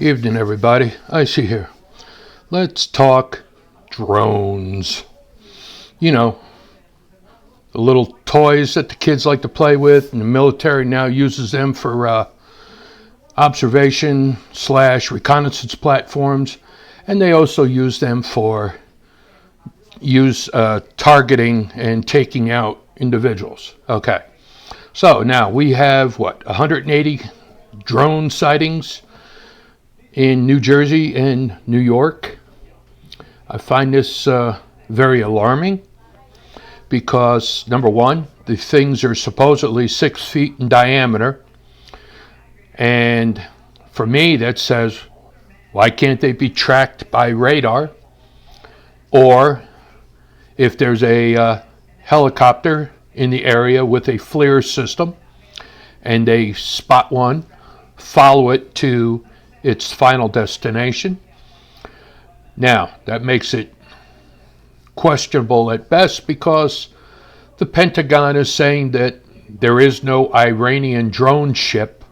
Evening, everybody. I see here. Let's talk drones. You know, the little toys that the kids like to play with, and the military now uses them for observation/reconnaissance platforms, and they also use them for targeting and taking out individuals. Okay, so now we have 180 drone sightings in New Jersey and New York. I find this very alarming because, number one, the things are supposedly 6 feet in diameter. And for me, that says, why can't they be tracked by radar? Or if there's a helicopter in the area with a FLIR system and they spot one, follow it to its final destination. Now, that makes it questionable at best because the Pentagon is saying that there is no Iranian drone ship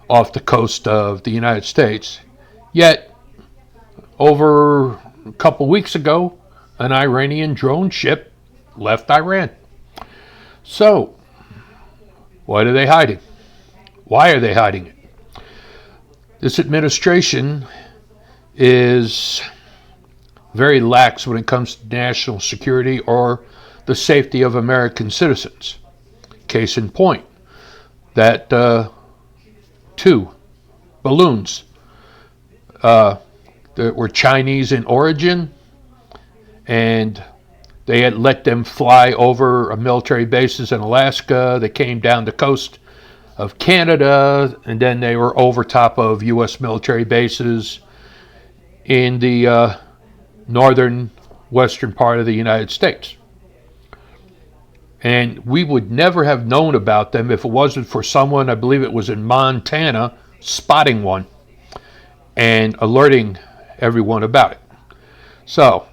off the coast of the United States. Yet, over a couple weeks ago, an Iranian drone ship left Iran. So, what are they hiding? Why are they hiding it? This administration is very lax when it comes to national security or the safety of American citizens. Case in point, that 2 balloons that were Chinese in origin, and they had let them fly over military bases in Alaska. They came down the coast of Canada, and then they were over top of U.S. military bases in the northern western part of the United States. And we would never have known about them if it wasn't for someone, I believe it was in Montana, spotting one and alerting everyone about it. So,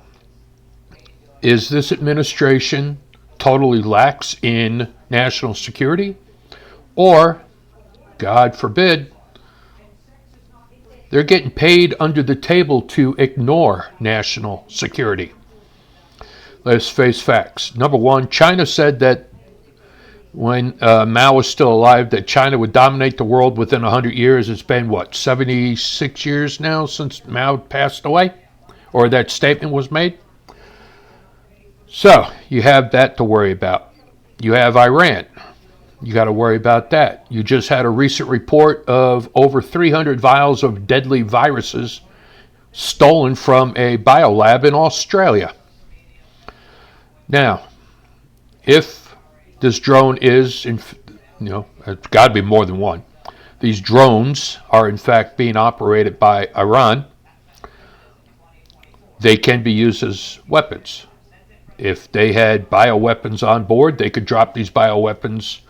is this administration totally lax in national security? Or, God forbid, they're getting paid under the table to ignore national security. Let's face facts. Number one, China said that when Mao was still alive, that China would dominate the world within 100 years. It's been, 76 years now since Mao passed away? Or that statement was made? So, you have that to worry about. You have Iran. You got to worry about that. You just had a recent report of over 300 vials of deadly viruses stolen from a biolab in Australia. Now, if this drone is, it's got to be more than one. These drones are in fact being operated by Iran. They can be used as weapons. If they had bioweapons on board, they could drop these bioweapons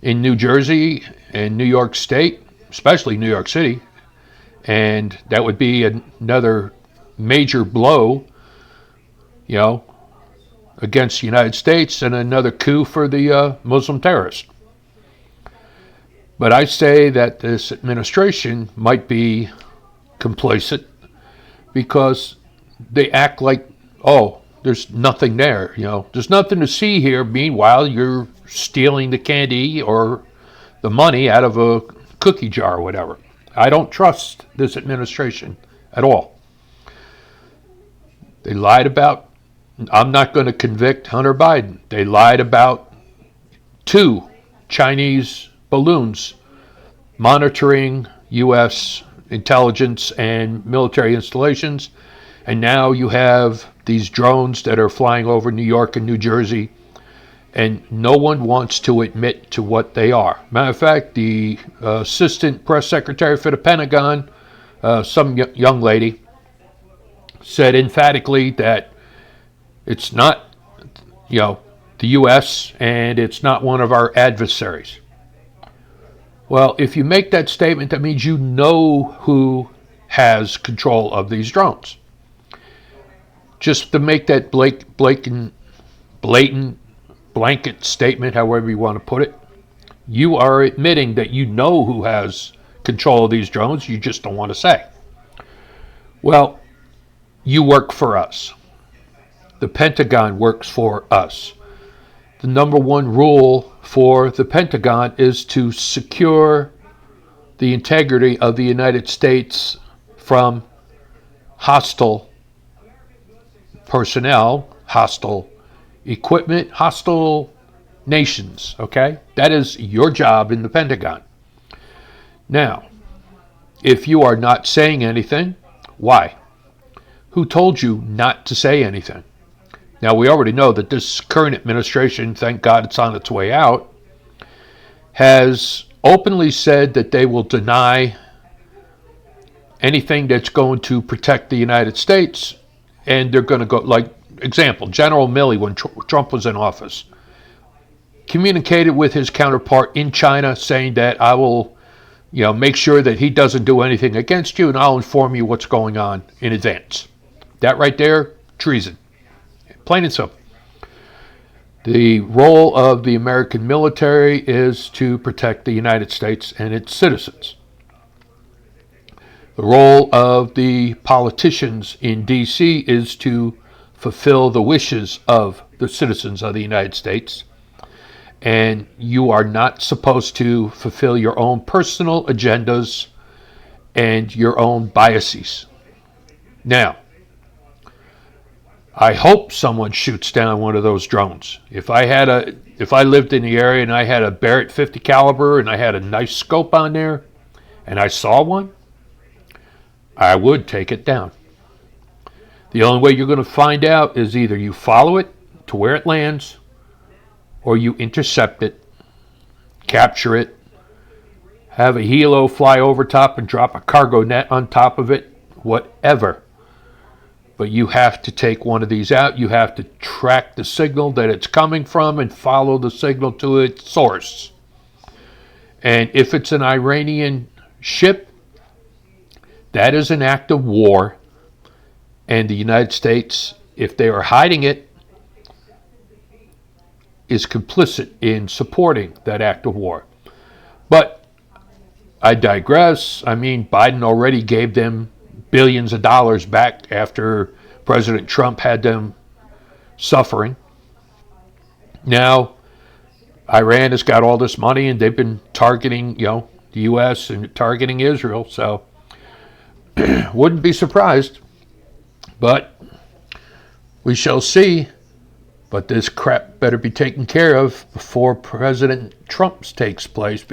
in New Jersey and New York State, especially New York City, and that would be another major blow, against the United States and another coup for the Muslim terrorists. But I say that this administration might be complacent because they act like, there's nothing there, there's nothing to see here. Meanwhile, you're stealing the candy or the money out of a cookie jar or whatever. I don't trust this administration at all. They lied about, I'm not going to convict Hunter Biden. They lied about 2 Chinese balloons monitoring U.S. intelligence and military installations. And now you have these drones that are flying over New York and New Jersey, and no one wants to admit to what they are. Matter of fact, the assistant press secretary for the Pentagon, some young lady, said emphatically that it's not, the U.S. and it's not one of our adversaries. Well, if you make that statement, that means you know who has control of these drones. Just to make that blatant blanket statement, however you want to put it, you are admitting that you know who has control of these drones. You just don't want to say. Well, you work for us. The Pentagon works for us. The number one rule for the Pentagon is to secure the integrity of the United States from hostile personnel, hostile equipment, hostile nations, okay? That is your job in the Pentagon. Now, if you are not saying anything, why? Who told you not to say anything? Now, we already know that this current administration, thank God it's on its way out, has openly said that they will deny anything that's going to protect the United States, and they're going to go, like, example, General Milley, when Trump was in office, communicated with his counterpart in China saying that I will, make sure that he doesn't do anything against you, and I'll inform you what's going on in advance. That right there, treason. Plain and simple. The role of the American military is to protect the United States and its citizens. The role of the politicians in D.C. is to fulfill the wishes of the citizens of the United States. And you are not supposed to fulfill your own personal agendas and your own biases. Now, I hope someone shoots down one of those drones. If I lived in the area and I had a Barrett 50 caliber and I had a nice scope on there and I saw one, I would take it down. The only way you're going to find out is either you follow it to where it lands, or you intercept it, capture it, have a helo fly over top and drop a cargo net on top of it, whatever. But you have to take one of these out. You have to track the signal that it's coming from and follow the signal to its source. And if it's an Iranian ship, that is an act of war. And the United States, if they are hiding it, is complicit in supporting that act of war. But I digress. I mean, Biden already gave them billions of dollars back after President Trump had them suffering. Now, Iran has got all this money and they've been targeting, the U.S. and targeting Israel. So, wouldn't be surprised. But we shall see. But this crap better be taken care of before President Trump's takes place.